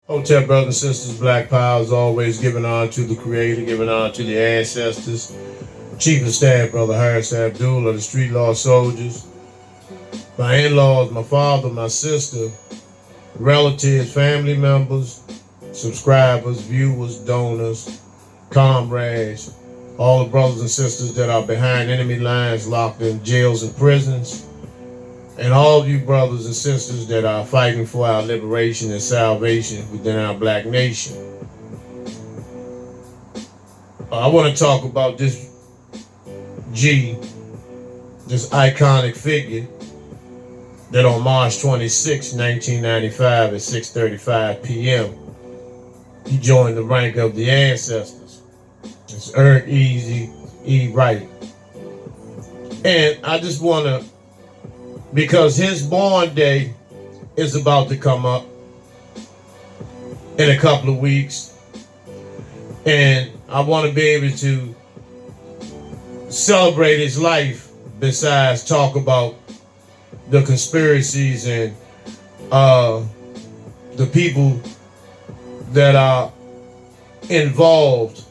Hotel brothers and sisters, Black Power is always giving honor to the Creator, giving honor to the ancestors. Chief of Staff, Brother Harris Abdul of the Street Law Soldiers. My in-laws, my father, my sister, relatives, family members, subscribers, viewers, donors, comrades, all the brothers and sisters that are behind enemy lines, locked in jails and prisons, and all of you brothers and sisters that are fighting for our liberation and salvation within our black nation. I want to talk about this this iconic figure that on March 26, 1995 at 6:35 p.m. he joined the rank of the ancestors. It's Eazy E Murdered. And I just want to, because his born day is about to come up in a couple of weeks, and I want to be able to celebrate his life besides talk about the conspiracies and the people that are involved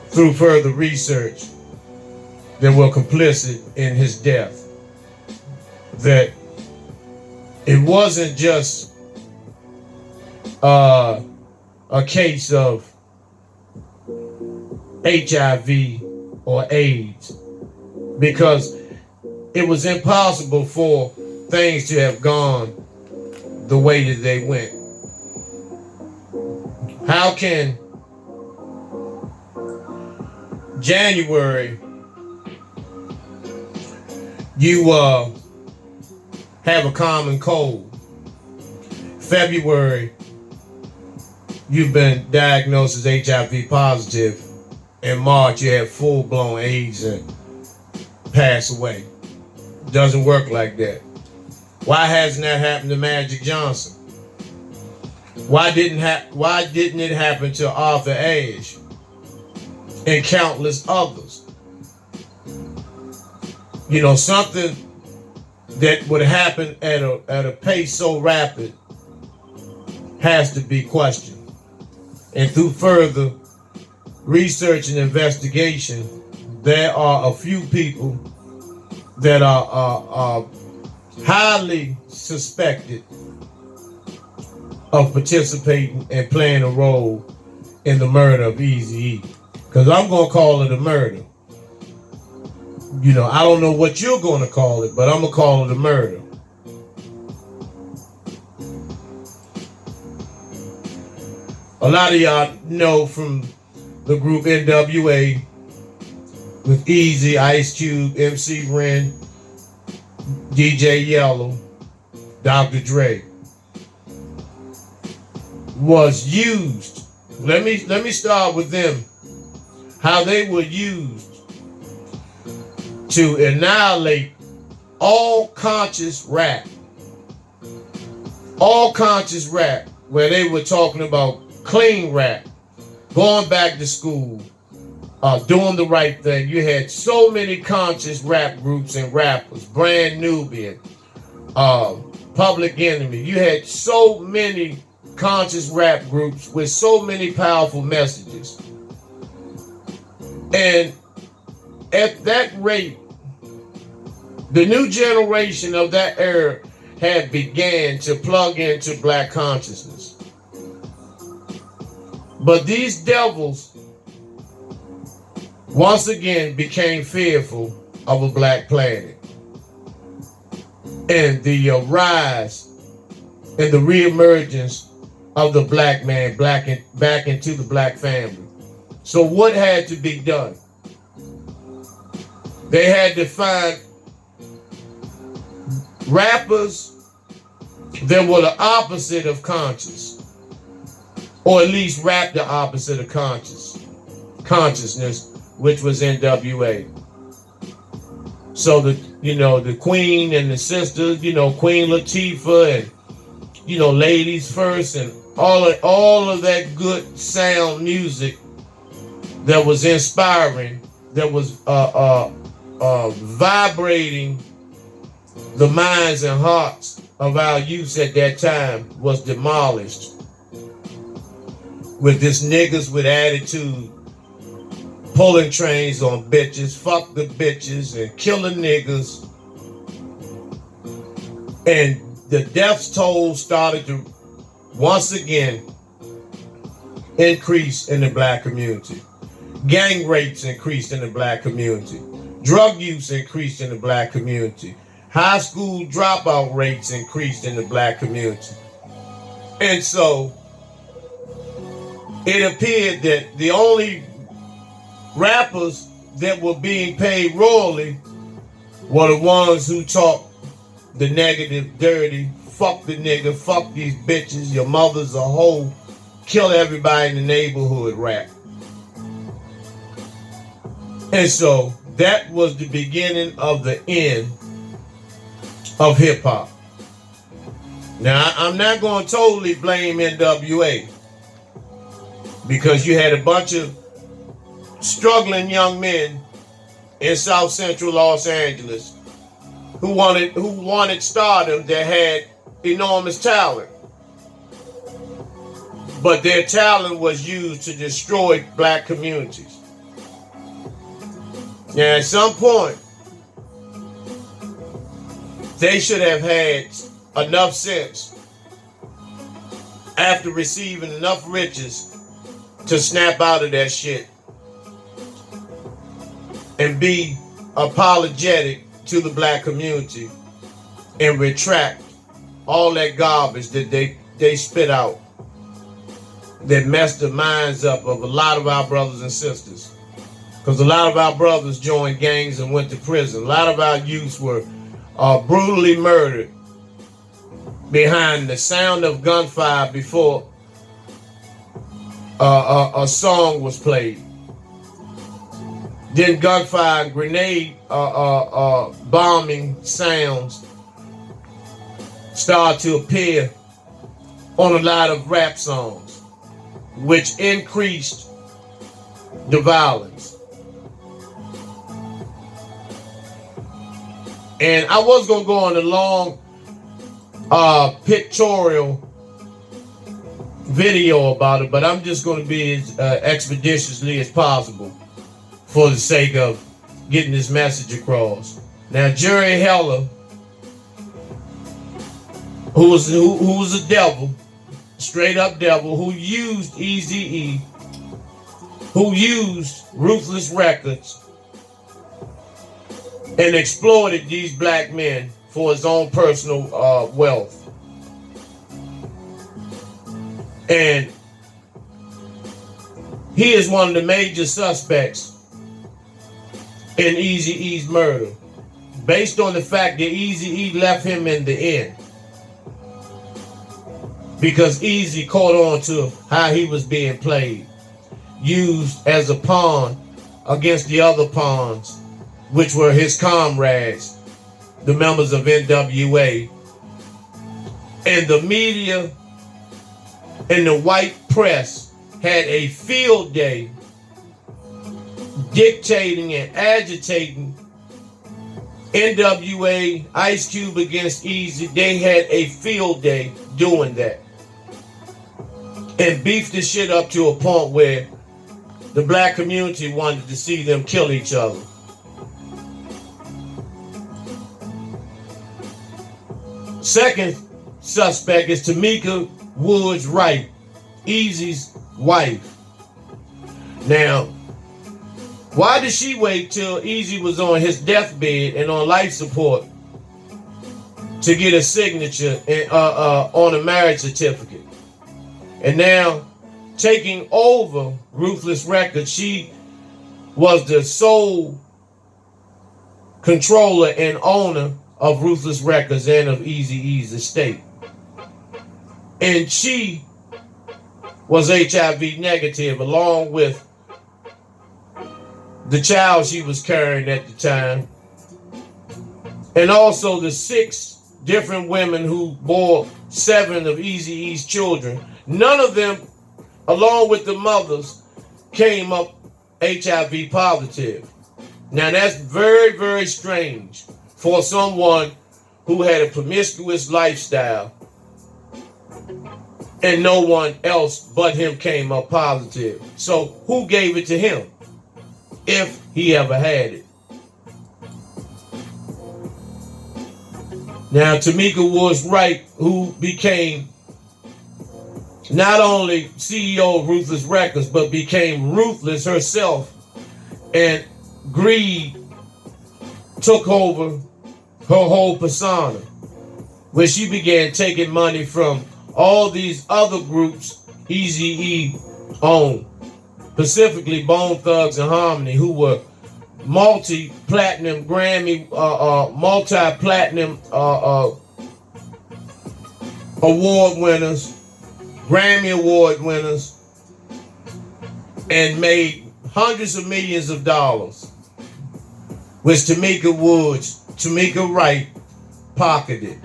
through further research that were complicit in his death. That it wasn't just a case of HIV or AIDS, because it was impossible for things to have gone the way that they went. How can January you have a common cold, February you've been diagnosed as HIV positive, in March you have full-blown AIDS and pass away? Doesn't work like that. Why hasn't that happened to Magic Johnson? Why didn't it happen to Arthur Ashe and countless others? You know, something that would happen at a pace so rapid has to be questioned. And through further research and investigation, there are a few people that are highly suspected of participating and playing a role in the murder of Eazy E. Because I'm going to call it a murder. You know, I don't know what you're going to call it, but I'm going to call it a murder. A lot of y'all know from the group NWA with Eazy, Ice Cube, MC Ren, DJ Yellow, Dr. Dre, was used. Let me start with them. How they were used to annihilate all conscious rap. All conscious rap, where they were talking about clean rap, going back to school, doing the right thing. You had so many conscious rap groups and rappers, Brand Nubian, Public Enemy. You had so many conscious rap groups with so many powerful messages. And at that rate, the new generation of that era had began to plug into black consciousness. But these devils once again became fearful of a black planet and the rise and the reemergence of the black man back into the black family. So what had to be done? They had to find rappers that were the opposite of conscious, or at least rap the opposite of consciousness, which was NWA. So the Queen and the sisters, Queen Latifah and Ladies First and all of that good sound music that was inspiring, that was vibrating the minds and hearts of our youth at that time, was demolished with this niggas with attitude, pulling trains on bitches, fuck the bitches, and killing niggas. And the death toll started to once again increase in the black community. Gang rapes increased in the black community. Drug use increased in the black community. High school dropout rates increased in the black community. And so it appeared that the only rappers that were being paid royally were the ones who talk the negative, dirty, fuck the nigga, fuck these bitches, your mother's a hoe, kill everybody in the neighborhood rap. And so that was the beginning of the end of hip hop. Now, I'm not going to totally blame NWA, because you had a bunch of struggling young men in South Central Los Angeles who wanted stardom, that had enormous talent. But their talent was used to destroy black communities. Now, at some point, they should have had enough sense, after receiving enough riches, to snap out of that shit and be apologetic to the black community and retract all that garbage that they spit out that messed the minds up of a lot of our brothers and sisters. Because a lot of our brothers joined gangs and went to prison. A lot of our youths were brutally murdered behind the sound of gunfire before a song was played. Then gunfire and grenade bombing sounds start to appear on a lot of rap songs, which increased the violence. And I was going to go on a long pictorial video about it, but I'm just going to be as expeditiously as possible for the sake of getting this message across. Now, Jerry Heller, who was a devil, straight up devil, who used Eazy E, who used Ruthless Records, and exploited these black men for his own personal wealth. And he is one of the major suspects in Eazy E's murder, based on the fact that Eazy E left him in the end, because Eazy caught on to how he was being played, used as a pawn against the other pawns, which were his comrades, the members of NWA. And the media and the white press had a field day dictating and agitating NWA, Ice Cube against Eazy. They had a field day doing that, and beefed the shit up to a point where the black community wanted to see them kill each other. Second suspect is Tamika Woods Wright, Eazy's wife. Now, why did she wait till Eazy was on his deathbed and on life support to get a signature on a marriage certificate? And now, taking over Ruthless Records, she was the sole controller and owner of Ruthless Records and of Eazy E's estate. And she was HIV negative, along with the child she was carrying at the time, and also the 6 different women who bore 7 of Eazy E's children. None of them, along with the mothers, came up HIV positive. Now that's very, very strange for someone who had a promiscuous lifestyle and no one else but him came up positive. So who gave it to him, if he ever had it? Now, Tamika Woods Wright, who became not only CEO of Ruthless Records, but became ruthless herself, and greed took over her whole persona, where she began taking money from all these other groups Eazy E owned, specifically Bone Thugs and Harmony, who were multi-platinum Grammy, multi-platinum award winners, Grammy award winners, and made hundreds of millions of dollars, which Tamika Wright pocketed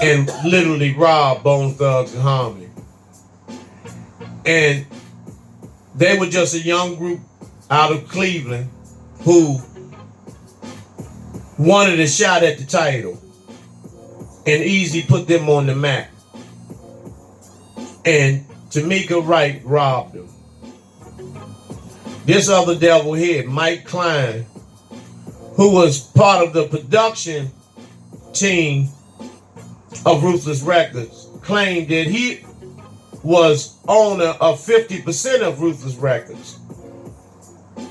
and literally robbed Bone Thugs and Harmony. And they were just a young group out of Cleveland who wanted a shot at the title, and Eazy put them on the map. And Tamika Wright robbed them. This other devil here, Mike Klein, who was part of the production team of Ruthless Records, claimed that he was owner of 50% of Ruthless Records.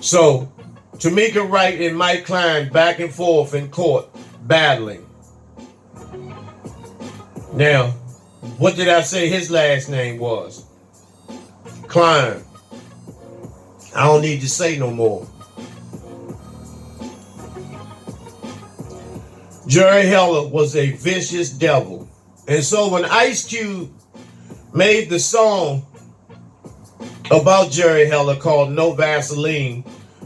So Tamika Wright and Mike Klein back and forth in court battling. Now, what did I say his last name was? Klein. I don't need to say no more. Jerry Heller was a vicious devil. And so when Ice Cube made the song about Jerry Heller called No Vaseline,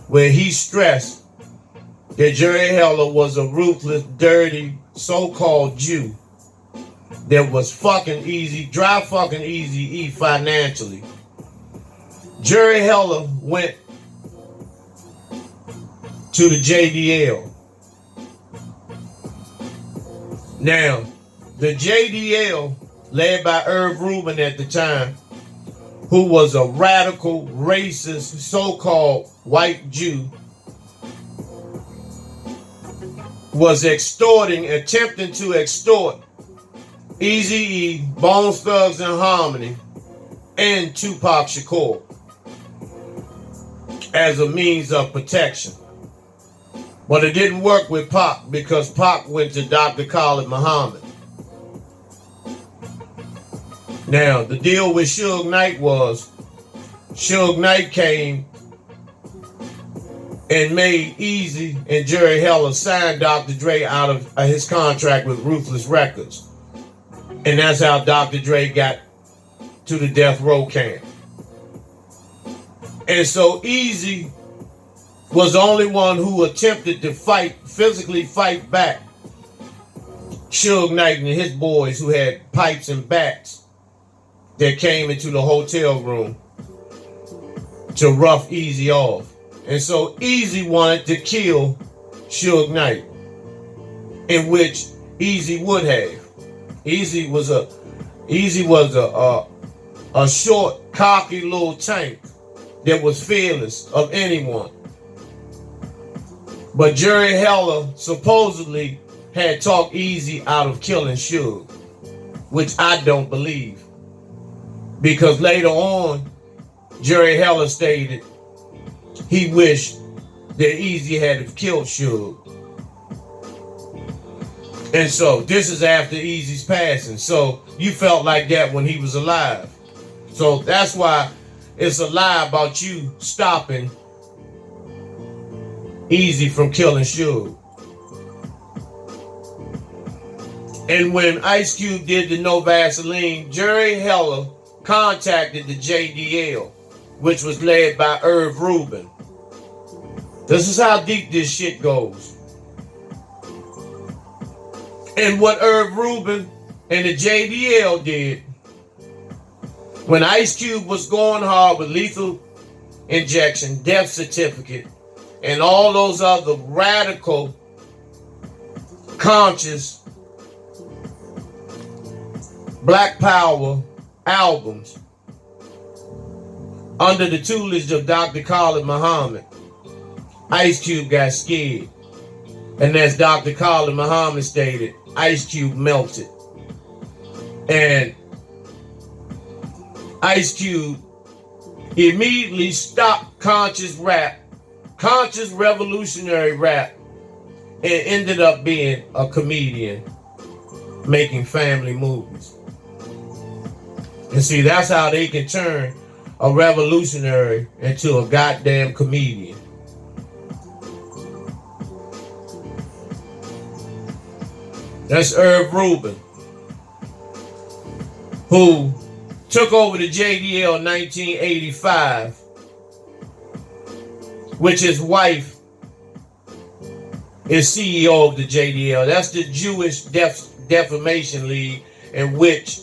where he stressed that Jerry Heller was a ruthless, dirty, so-called Jew that was fucking dry fucking Eazy E financially. Jerry Heller went to the JDL. Now, the JDL, led by Irv Rubin at the time, who was a radical, racist, so-called white Jew, was attempting to extort Eazy E, Bone Thugs and Harmony, and Tupac Shakur as a means of protection. But it didn't work with Pac, because Pac went to Dr. Khalid Muhammad. Now, the deal with Suge Knight was, Suge Knight came and made Eazy and Jerry Heller sign Dr. Dre out of his contract with Ruthless Records. And that's how Dr. Dre got to the death row camp. And so Eazy was the only one who attempted to physically fight back Suge Knight and his boys, who had pipes and bats that came into the hotel room to rough Eazy off. And so Eazy wanted to kill Suge Knight, in which Eazy would have. Eazy was a short, cocky little tank that was fearless of anyone. But Jerry Heller supposedly had talked Eazy out of killing Suge, which I don't believe. Because later on, Jerry Heller stated he wished that Eazy had killed Suge. And so this is after Eazy's passing. So you felt like that when he was alive. So that's why it's a lie about you stopping Eazy from killing Suge. And when Ice Cube did the No Vaseline, Jerry Heller contacted the JDL, which was led by Irv Rubin. This is how deep this shit goes. And what Irv Rubin and the JDL did, when Ice Cube was going hard with lethal injection, death certificate, and all those other radical, conscious Black Power albums under the tutelage of Dr. Khalid Muhammad, Ice Cube got scared. And as Dr. Khalid Muhammad stated, Ice Cube melted. And Ice Cube immediately stopped conscious revolutionary rap, and ended up being a comedian making family movies. And see, that's how they can turn a revolutionary into a goddamn comedian. That's Irv Rubin, who took over the JDL in 1985, which his wife is CEO of the JDL. That's the Jewish Defamation League, in which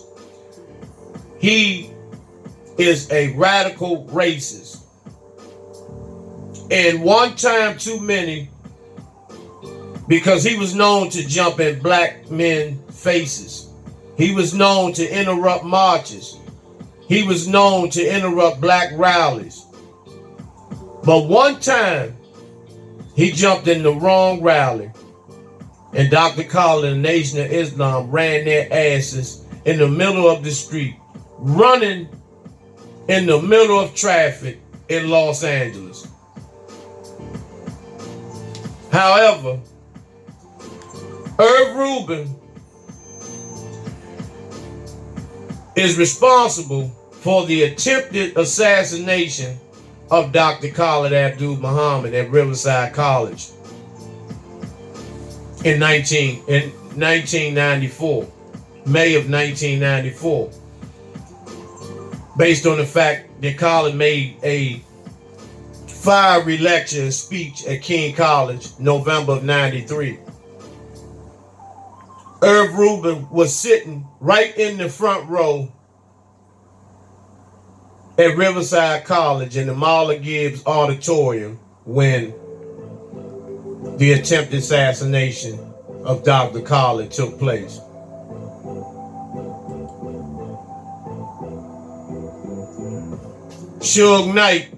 he is a radical racist. And one time too many, because he was known to jump in black men's faces. He was known to interrupt marches. He was known to interrupt black rallies. But one time, he jumped in the wrong rally, and Dr. Khalid and the Nation of Islam ran their asses in the middle of the street, running in the middle of traffic in Los Angeles. However, Irv Rubin is responsible for the attempted assassination of Dr. Khalid Abdul Muhammad at Riverside College in 1994, May of 1994, based on the fact that Khalid made a fiery lecture and speech at King College, November of 93. Irv Rubin was sitting right in the front row at Riverside College in the Marla Gibbs Auditorium when the attempted assassination of Dr. Khalid took place. Suge Knight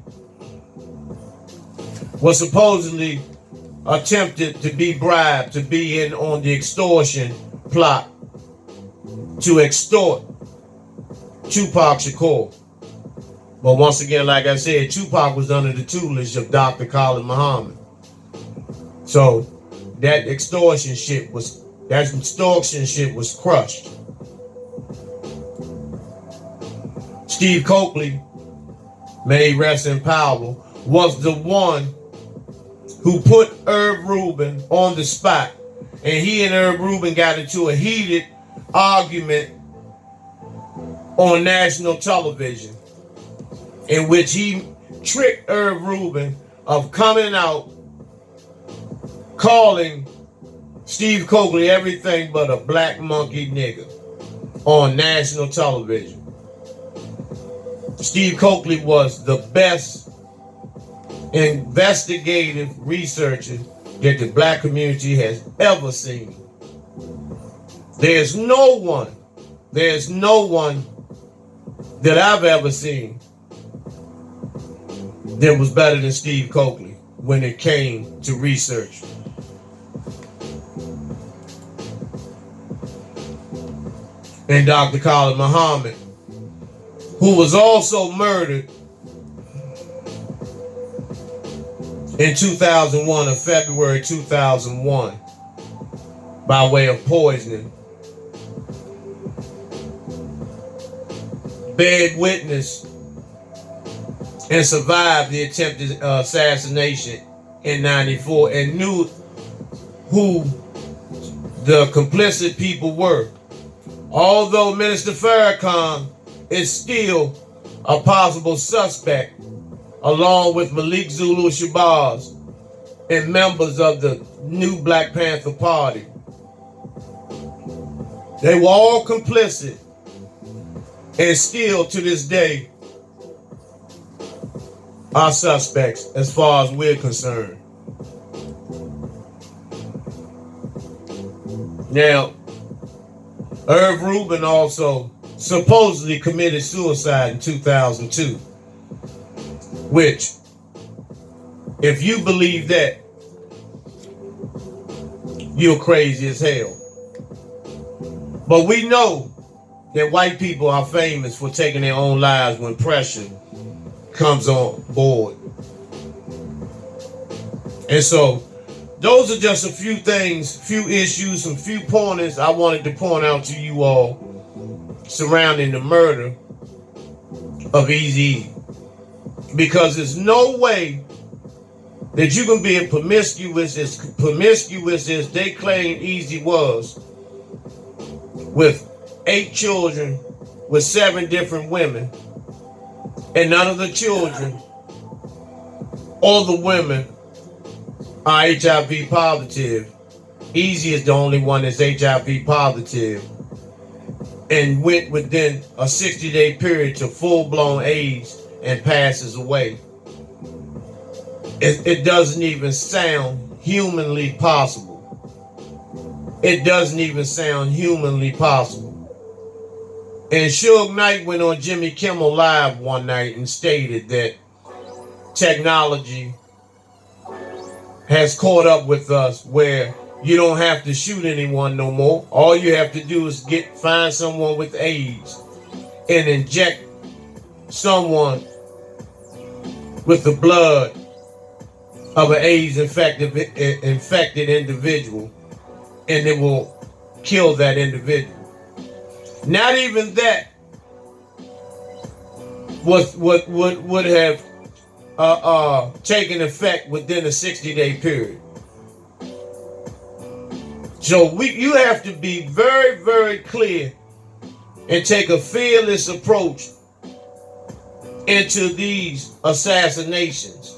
was supposedly attempted to be bribed to be in on the extortion plot to extort Tupac Shakur. But once again, like I said, Tupac was under the tutelage of Dr. Khalid Muhammad. So that extortion shit was crushed. Steve Coakley, may he rest in power, was the one who put Irv Rubin on the spot. And he and Irv Rubin got into a heated argument on national television, in which he tricked Irv Rubin of coming out calling Steve Coakley everything but a black monkey nigga on national television. Steve Coakley was the best investigative researcher that the black community has ever seen. There's no one that I've ever seen that was better than Steve Coakley when it came to research. And Dr. Khalid Muhammad, who was also murdered in 2001, of February 2001, by way of poisoning. Bear witness and survived the attempted assassination in 94 and knew who the complicit people were. Although Minister Farrakhan is still a possible suspect, along with Malik Zulu Shabazz and members of the new Black Panther Party. They were all complicit, and still to this day are suspects as far as we're concerned. Now, Irv Rubin also supposedly committed suicide in 2002, which, if you believe that, you're crazy as hell. But we know that white people are famous for taking their own lives when pressure comes on board. And so, those are just a few things, few issues, some few pointers I wanted to point out to you all surrounding the murder of Eazy E. Because there's no way that you can be as promiscuous as they claim Eazy was, with 8 children with 7 different women, and none of the children or the women are HIV positive. Eazy is the only one that's HIV positive and went within a 60-day period to full-blown AIDS and passes away. It doesn't even sound humanly possible. It doesn't even sound humanly possible. And Suge Knight went on Jimmy Kimmel Live one night and stated that technology has caught up with us where you don't have to shoot anyone no more. All you have to do is find someone with AIDS and inject someone with the blood of an AIDS infected individual, and it will kill that individual. Not even that would have taken effect within a 60-day period. So you have to be very, very clear and take a fearless approach into these assassinations.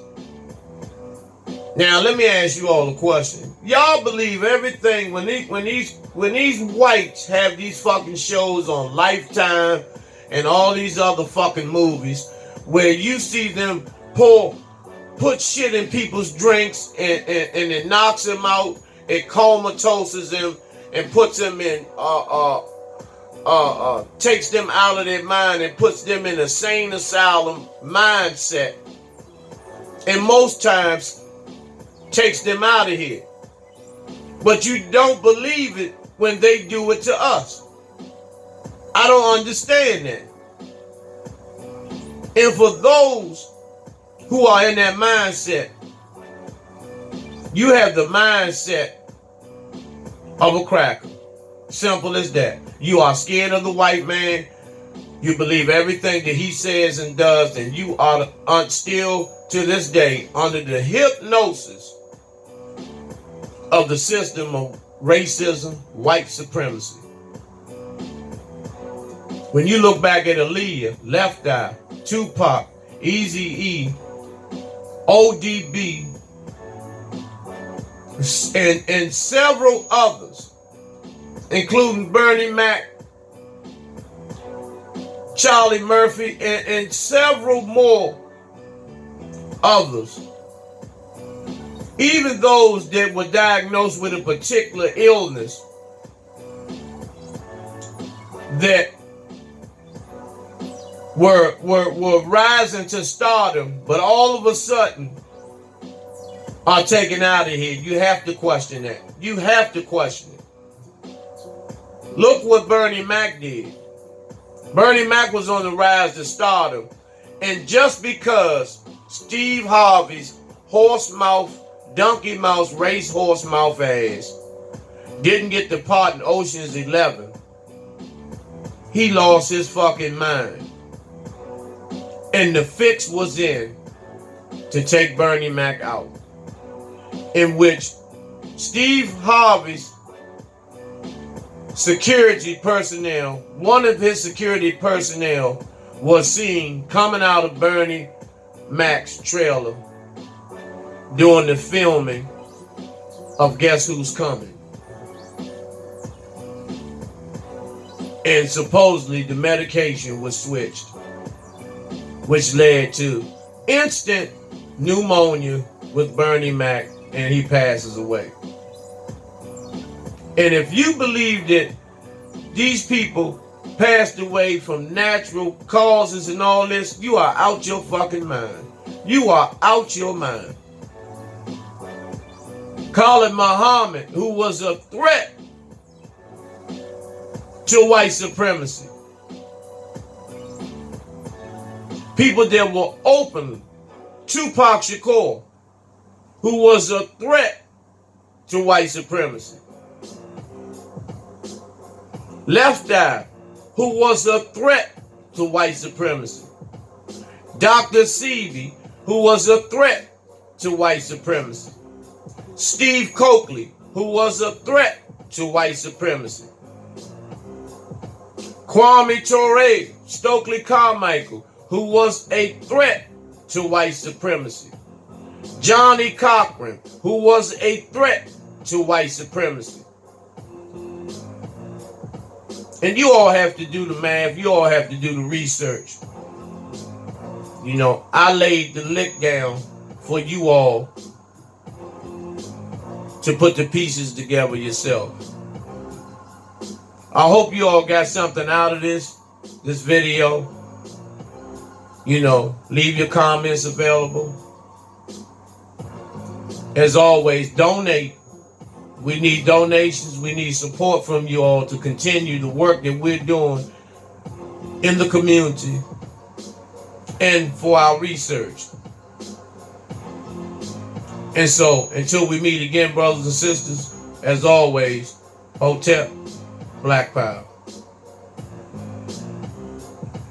Now, let me ask you all a question. Y'all believe everything when these whites have these fucking shows on Lifetime and all these other fucking movies where you see them put shit in people's drinks and it knocks them out, it comatoses them and puts them in takes them out of their mind and puts them in a sane asylum mindset, and most times takes them out of here. But you don't believe it when they do it to us. I don't understand that. And for those who are in that mindset, you have the mindset of a cracker. Simple as that. You are scared of the white man. You believe everything that he says and does, and you are still to this day under the hypnosis of the system of racism, white supremacy. When you look back at Aaliyah, Left Eye, Tupac, Eazy E, ODB, and several others, including Bernie Mac, Charlie Murphy, and several more others, even those that were diagnosed with a particular illness that were rising to stardom, but all of a sudden are taken out of here. You have to question that. You have to question it. Look what Bernie Mac did. Bernie Mac was on the rise to stardom, and just because Steve Harvey's horse mouth, donkey mouth, race horse mouth ass didn't get the part in Ocean's 11, he lost his fucking mind. And the fix was in to take Bernie Mac out, in which Steve Harvey's security personnel, one of his security personnel, was seen coming out of Bernie Mac's trailer during the filming of Guess Who's Coming. And supposedly the medication was switched, which led to instant pneumonia with Bernie Mac, and he passes away. And if you believe that these people passed away from natural causes and all this, you are out your fucking mind. You are out your mind. Khalid Muhammad, who was a threat to white supremacy. People that were open. Tupac Shakur, who was a threat to white supremacy. Left Eye, who was a threat to white supremacy. Dr. Seavey, who was a threat to white supremacy. Steve Coakley, who was a threat to white supremacy. Kwame Ture, Stokely Carmichael, who was a threat to white supremacy. Johnny Cochran, who was a threat to white supremacy. And you all have to do the math. You all have to do the research. You know, I laid the lick down for you all to put the pieces together yourself. I hope you all got something out of this video. You know, leave your comments available. As always, donate. We need donations. We need support from you all to continue the work that we're doing in the community and for our research. And so, until we meet again, brothers and sisters, as always, Hotep, Black Power.